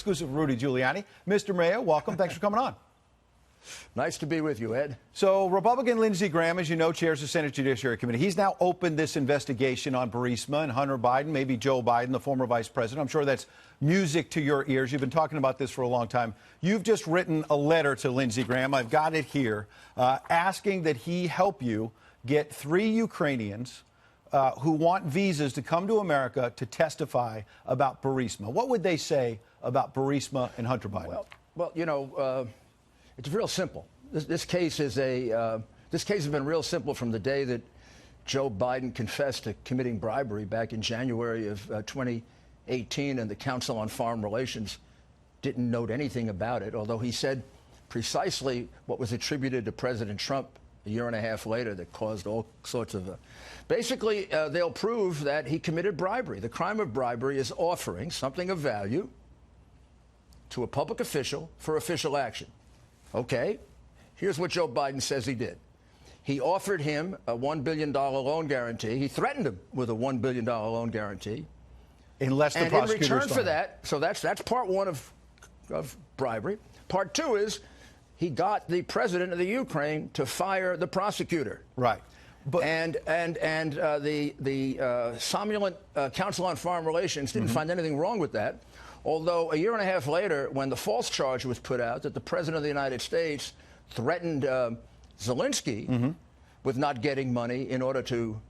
exclusive Rudy Giuliani. Mr. Mayor, welcome. Thanks for coming on. Nice to be with you, Ed. So Republican Lindsey Graham, as you know, chairs the Senate Judiciary Committee. He's now opened this investigation on Burisma and Hunter Biden, maybe Joe Biden, the former vice president. I'm sure that's music to your ears. You've been talking about this for a long time. You've just written a letter to Lindsey Graham. I've got it here, asking that he help you get 3 Ukrainians who want visas to come to America to testify about Burisma. What would they say about Burisma and Hunter Biden? Well, you know, it's real simple. This case has been real simple from the day that Joe Biden confessed to committing bribery back in January of 2018, and the Council on Foreign Relations didn't note anything about it, although he said precisely what was attributed to President Trump a year and a half later that caused all sorts of... Basically, they'll prove that he committed bribery. The crime of bribery is offering something of value to a public official for official action. Okay, here's what Joe Biden says he did. He offered him a $1 billion loan guarantee. He threatened him with a $1 billion loan guarantee. Unless the prosecutor... And in return for that, so that's part one of bribery. Part two is he got the president of the Ukraine to fire the prosecutor. Right. But, the somnolent Council on Foreign Relations didn't find anything wrong with that. Although a year and a half later, when the false charge was put out that the President of the United States threatened Zelensky with not getting money in order to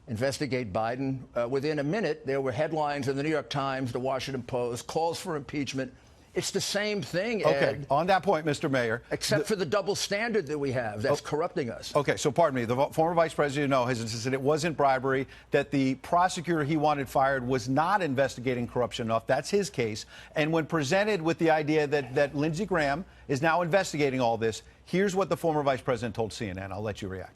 investigate Biden, within a minute, there were headlines in the New York Times, the Washington Post, calls for impeachment. It's the same thing, Ed. Okay, on that point, Mr. Mayor. Except for the double standard that we have that's corrupting us. Okay, so pardon me. The former vice president, has insisted it wasn't bribery, that the prosecutor he wanted fired was not investigating corruption enough. That's his case. And when presented with the idea that Lindsey Graham is now investigating all this, here's what the former vice president told CNN. I'll let you react.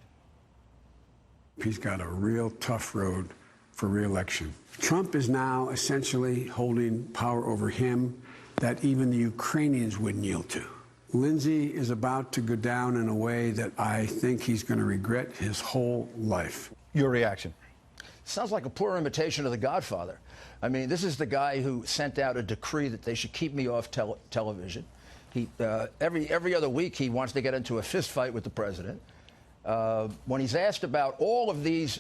He's got a real tough road for re-election. Trump is now essentially holding power over him that even the Ukrainians wouldn't yield to. Lindsey is about to go down in a way that I think he's going to regret his whole life. Your reaction? Sounds like a poor imitation of The Godfather. I mean, this is the guy who sent out a decree that they should keep me off television. He, every other week, he wants to get into a fist fight with the president. When he's asked about all of these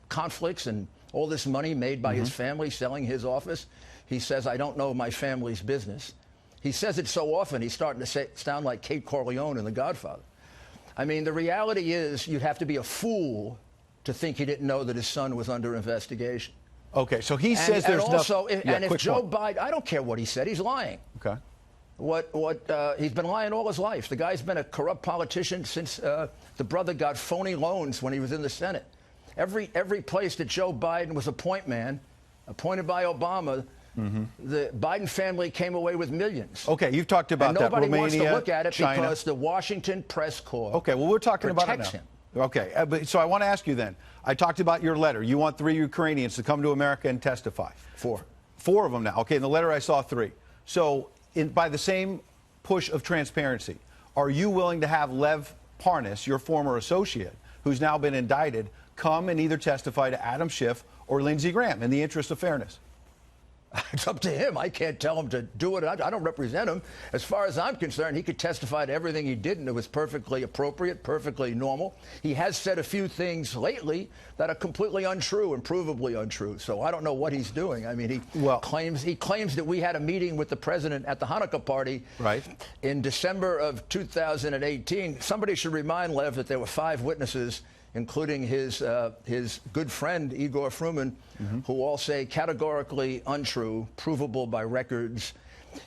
conflicts and all this money made by his family selling his office, he says, I don't know my family's business. He says it so often, he's starting to sound like Kate Corleone in The Godfather. I mean, the reality is you'd have to be a fool to think he didn't know that his son was under investigation. Okay, so he says there's also, nothing... And if Joe Biden, I don't care what he said, he's lying. Okay. He's been lying all his life. The guy's been a corrupt politician since the brother got phony loans when he was in the Senate. Every place that Joe Biden was a point man, appointed by Obama, the Biden family came away with millions. Okay, you've talked about that. Nobody Romania, wants to look at it China. Because the Washington press corps. Okay, well, we're talking about it now. Him. Okay, so I want to ask you then. I talked about your letter. You want 3 Ukrainians to come to America and testify. 4. 4 of them now. Okay, in the letter I saw 3. So by the same push of transparency, are you willing to have Lev Parnas, your former associate, who's now been indicted, come and either testify to Adam Schiff or Lindsey Graham in the interest of fairness? It's up to him. I can't tell him to do it. I don't represent him. As far as I'm concerned, he could testify to everything he did, and it was perfectly appropriate, perfectly normal. He has said a few things lately that are completely untrue and provably untrue. So I don't know what he's doing. I mean, he claims that we had a meeting with the president at the Hanukkah party in December of 2018. Somebody should remind Lev that there were 5 witnesses, including his good friend, Igor Fruman, who all say categorically untrue, provable by records.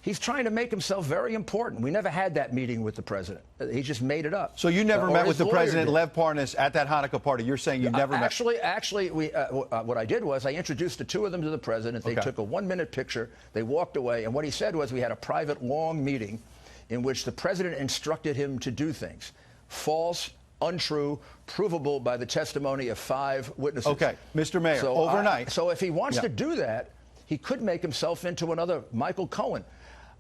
He's trying to make himself very important. We never had that meeting with the president. He just made it up. So you never met with the president, Lev Parnas, at that Hanukkah party? You're saying you never met? Actually, what I did was I introduced the 2 of them to the president. They took a 1-minute picture. They walked away. And what he said was we had a private, long meeting in which the president instructed him to do things. False, untrue, provable by the testimony of 5 witnesses. Okay, Mr. Mayor, so overnight. So if he wants to do that, he could make himself into another Michael Cohen.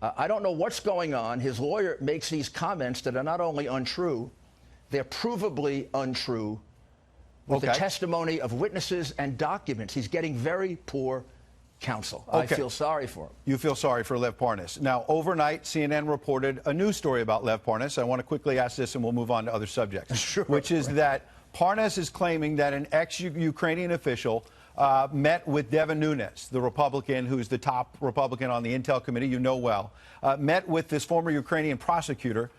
I don't know what's going on. His lawyer makes these comments that are not only untrue, they're provably untrue with the testimony of witnesses and documents. He's getting very poor counsel. Okay. I feel sorry for him. You feel sorry for Lev Parnas. Now, overnight, CNN reported a news story about Lev Parnas. I want to quickly ask this, and we'll move on to other subjects. Sure. Which is that Parnas is claiming that an ex-Ukrainian official met with Devin Nunes, the Republican who's the top Republican on the Intel Committee, you know well, met with this former Ukrainian prosecutor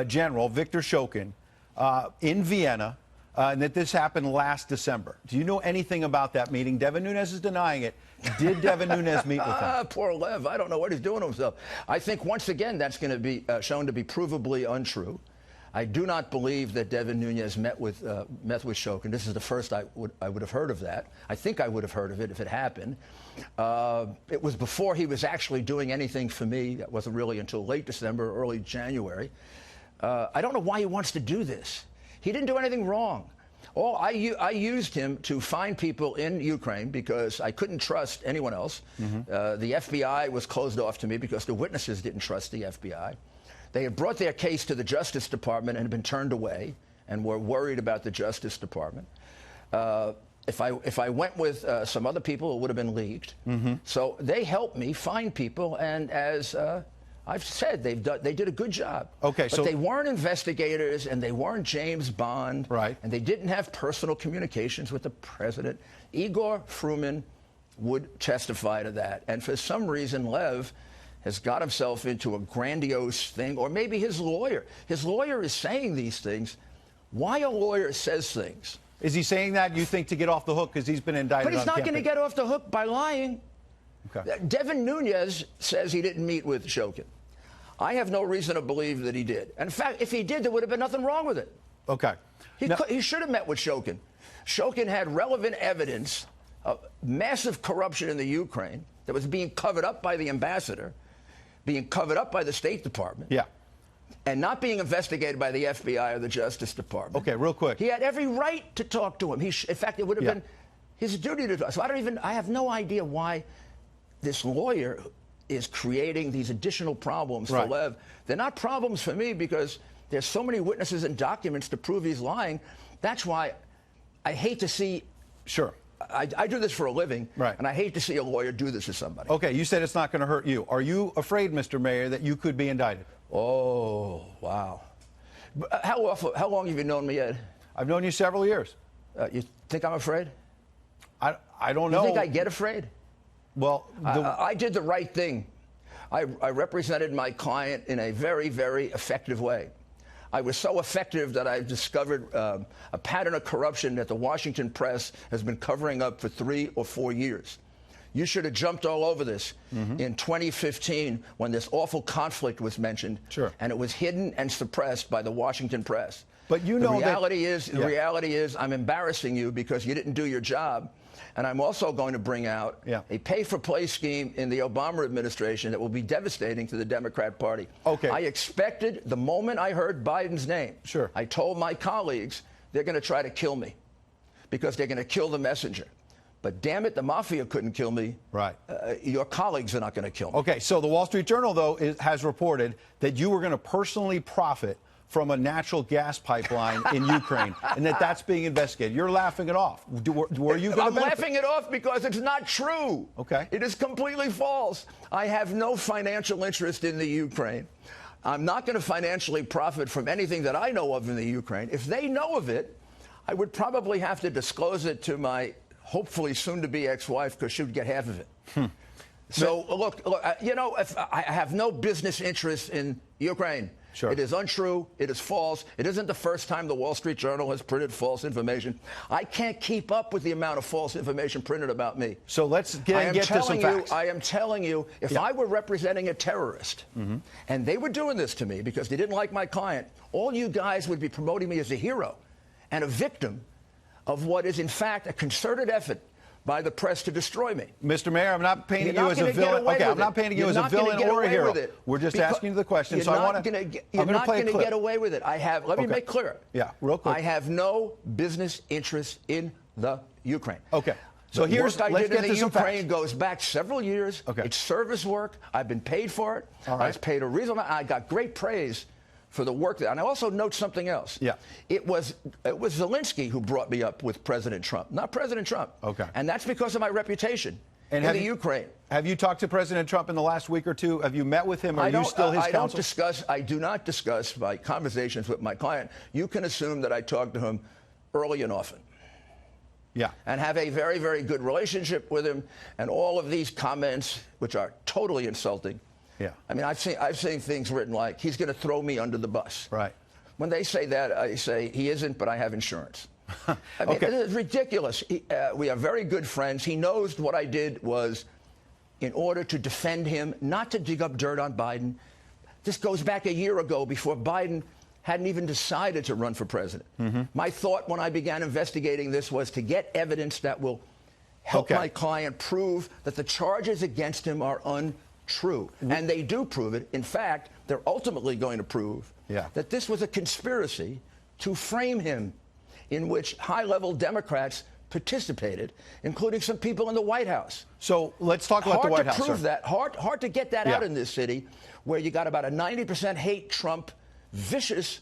general, Viktor Shokin, in Vienna, and that this happened last December. Do you know anything about that meeting? Devin Nunes is denying it. Did Devin Nunes meet with him? Poor Lev. I don't know what he's doing to himself. I think, once again, that's going to be shown to be provably untrue. I do not believe that Devin Nunes met with Shokin. This is the first I would have heard of that. I think I would have heard of it if it happened. It was before he was actually doing anything for me. That wasn't really until late December, early January. I don't know why he wants to do this. He didn't do anything wrong. I used him to find people in Ukraine because I couldn't trust anyone else. The FBI was closed off to me because the witnesses didn't trust the FBI. They had brought their case to the Justice Department and had been turned away and were worried about the Justice Department. If I went with some other people, it would have been leaked. So they helped me find people, and as I've said, they did a good job. Okay, but so they weren't investigators, and they weren't James Bond, right? And they didn't have personal communications with the president. Igor Fruman would testify to that, and for some reason, Lev has got himself into a grandiose thing, or maybe his lawyer. His lawyer is saying these things. Why a lawyer says things? Is he saying that, you think, to get off the hook because he's been indicted? But he's not going to get off the hook by lying. Okay. Devin Nunes says he didn't meet with Shokin. I have no reason to believe that he did. And in fact, if he did, there would have been nothing wrong with it. Okay. He should have met with Shokin. Shokin had relevant evidence of massive corruption in the Ukraine that was being covered up by the ambassador, being covered up by the State Department. Yeah. And not being investigated by the FBI or the Justice Department. Okay, real quick. He had every right to talk to him. In fact, it would have been his duty to talk. So I have no idea why this lawyer is creating these additional problems for Lev. They're not problems for me because there's so many witnesses and documents to prove he's lying. That's why I hate to see. Sure. I do this for a living, right? And I hate to see a lawyer do this to somebody. Okay, you said it's not going to hurt you. Are you afraid, Mr. Mayor, that you could be indicted? Oh, wow. How long have you known me, Ed? I've known you several years. You think I'm afraid? I don't know. You think I get afraid? Well, I did the right thing. I represented my client in a very, very effective way. I was so effective that I discovered a pattern of corruption that the Washington press has been covering up for 3 or 4 years. You should have jumped all over this in 2015 when this awful conflict was mentioned. Sure. And it was hidden and suppressed by the Washington press. But you know the reality is I'm embarrassing you because you didn't do your job. And I'm also going to bring out a pay-for-play scheme in the Obama administration that will be devastating to the Democrat Party. Okay. I expected the moment I heard Biden's name, I told my colleagues they're going to try to kill me because they're going to kill the messenger. But damn it, the mafia couldn't kill me. Right. Your colleagues are not going to kill me. Okay, so the Wall Street Journal, though, has reported that you were going to personally profit from a natural gas pipeline in Ukraine, and that's being investigated. You're laughing it off. Were you going to I'm laughing it off because it's not true. Okay. It is completely false. I have no financial interest in the Ukraine. I'm not going to financially profit from anything that I know of in the Ukraine. If they know of it, I would probably have to disclose it to my hopefully soon-to-be ex-wife because she would get half of it. So, look, you know, if I have no business interest in Ukraine. Sure. It is untrue. It is false. It isn't the first time the Wall Street Journal has printed false information. I can't keep up with the amount of false information printed about me. So let's get to some facts. I am telling you, if I were representing a terrorist and they were doing this to me because they didn't like my client, all you guys would be promoting me as a hero and a victim of what is, in fact, a concerted effort by the press to destroy me. Mr. Mayor, I'm not painting you as a villain. Okay, I'm not painting you as a villain or a hero. We're just asking you the question. So I want to. You're not going to get away with it. Let me make clear. Yeah, real quick. I have no business interest in the Ukraine. Okay. So let's get to some facts. Ukraine goes back several years. Okay. It's service work. I've been paid for it. All right. I was paid a reasonable amount. I got great praise for the work that, and I also note something else. Yeah. It was Zelensky who brought me up with President Trump, not President Trump. Okay. And that's because of my reputation. in the Ukraine. Have you talked to President Trump in the last week or two? Have you met with him? Are you still his counsel? I do not discuss my conversations with my client. You can assume that I talk to him early and often. Yeah. And have a very, very good relationship with him. And all of these comments, which are totally insulting. Yeah. I mean, I've seen things written like, he's going to throw me under the bus. Right. When they say that, I say, he isn't, but I have insurance. I mean, Okay. It is ridiculous. We are very good friends. He knows what I did was in order to defend him, not to dig up dirt on Biden. This goes back a year ago before Biden hadn't even decided to run for president. My thought when I began investigating this was to get evidence that will help my client prove that the charges against him are untrue. And they do prove it. In fact, they're ultimately going to prove that this was a conspiracy to frame him, in which high-level Democrats participated, including some people in the White House. So let's talk about the White House. Hard to prove that. Hard to get that out in this city, where you got about a 90% hate Trump, vicious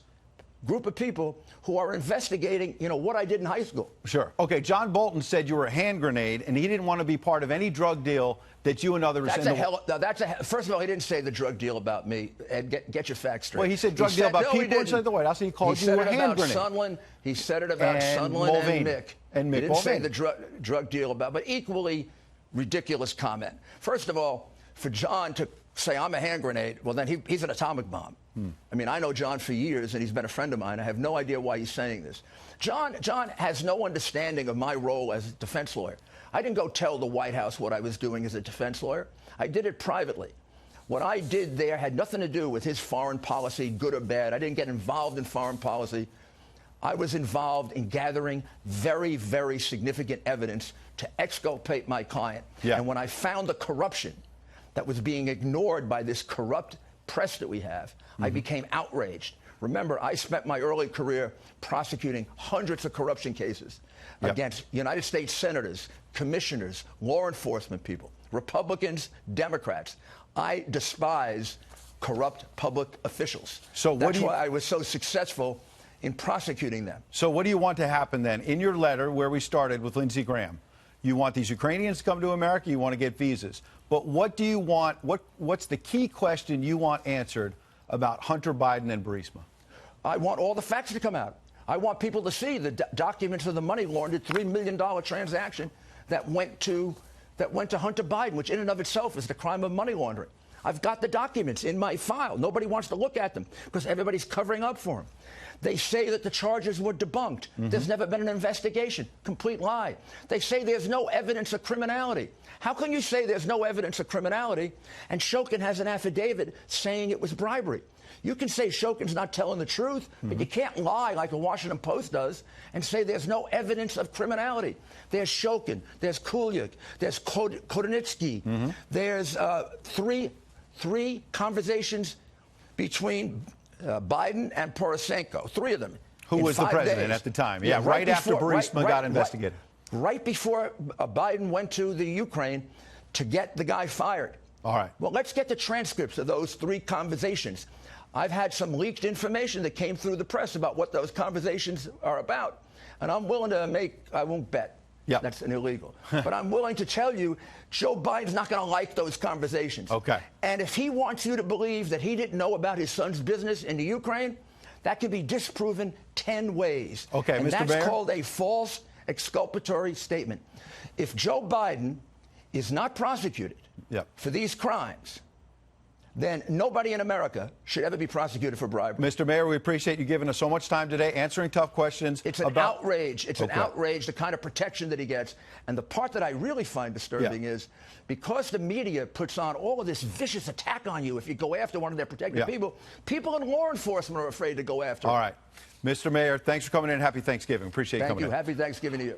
group of people who are investigating, what I did in high school. Sure. Okay, John Bolton said you were a hand grenade, and he didn't want to be part of any drug deal that you and others... First of all, he didn't say the drug deal about me. And get your facts straight. Well, he said drug deal about people inside the White House. He called you a hand grenade. He said it about Sondland and Mick. And Mick he didn't say Mulvaney. the drug deal about, but equally ridiculous comment. First of all, for John to say I'm a hand grenade, well, then he's an atomic bomb. I mean, I know John for years, and he's been a friend of mine. I have no idea why he's saying this. John has no understanding of my role as a defense lawyer. I didn't go tell the White House what I was doing as a defense lawyer. I did it privately. What I did there had nothing to do with his foreign policy, good or bad. I didn't get involved in foreign policy. I was involved in gathering very, very significant evidence to exculpate my client. And when I found the corruption that was being ignored by this corrupt press that we have, I became outraged. Remember, I spent my early career prosecuting hundreds of corruption cases against United States senators, commissioners, law enforcement people, Republicans, Democrats. I despise corrupt public officials. So that's why I was so successful in prosecuting them. So what do you want to happen then? In your letter where we started with Lindsey Graham, you want these Ukrainians to come to America, you want to get visas. But what do you want, what's the key question you want answered about Hunter Biden and Burisma? I want all the facts to come out. I want people to see the documents of the money laundered $3 million transaction that went to Hunter Biden, which in and of itself is the crime of money laundering. I've got the documents in my file. Nobody wants to look at them because everybody's covering up for them. They say that the charges were debunked. There's never been an investigation. Complete lie. They say there's no evidence of criminality. How can you say there's no evidence of criminality and Shokin has an affidavit saying it was bribery? You can say Shokin's not telling the truth, but you can't lie like the Washington Post does and say there's no evidence of criminality. There's Shokin, there's Kulyk, there's Kodanitsky, there's three conversations between Biden and Poroshenko, three of them. Who was the president at the time? Yeah, right after Burisma got investigated. Right before Biden went to the Ukraine to get the guy fired. All right. Well, let's get the transcripts of those three conversations. I've had some leaked information that came through the press about what those conversations are about. And I'm willing to I won't bet. Yeah. That's an illegal. But I'm willing to tell you, Joe Biden's not going to like those conversations. Okay. And if he wants you to believe that he didn't know about his son's business in the Ukraine, that can be disproven 10 ways. Okay, and Mr. that's Mayor? called a false exculpatory statement. If Joe Biden is not prosecuted for these crimes, then nobody in America should ever be prosecuted for bribery. Mr. Mayor, we appreciate you giving us so much time today, answering tough questions. It's an outrage. It's an outrage, the kind of protection that he gets. And the part that I really find disturbing is because the media puts on all of this vicious attack on you if you go after one of their protected people, people in law enforcement are afraid to go after All right. Mr. Mayor, thanks for coming in. Happy Thanksgiving. Appreciate you coming in. Thank you. Happy Thanksgiving to you.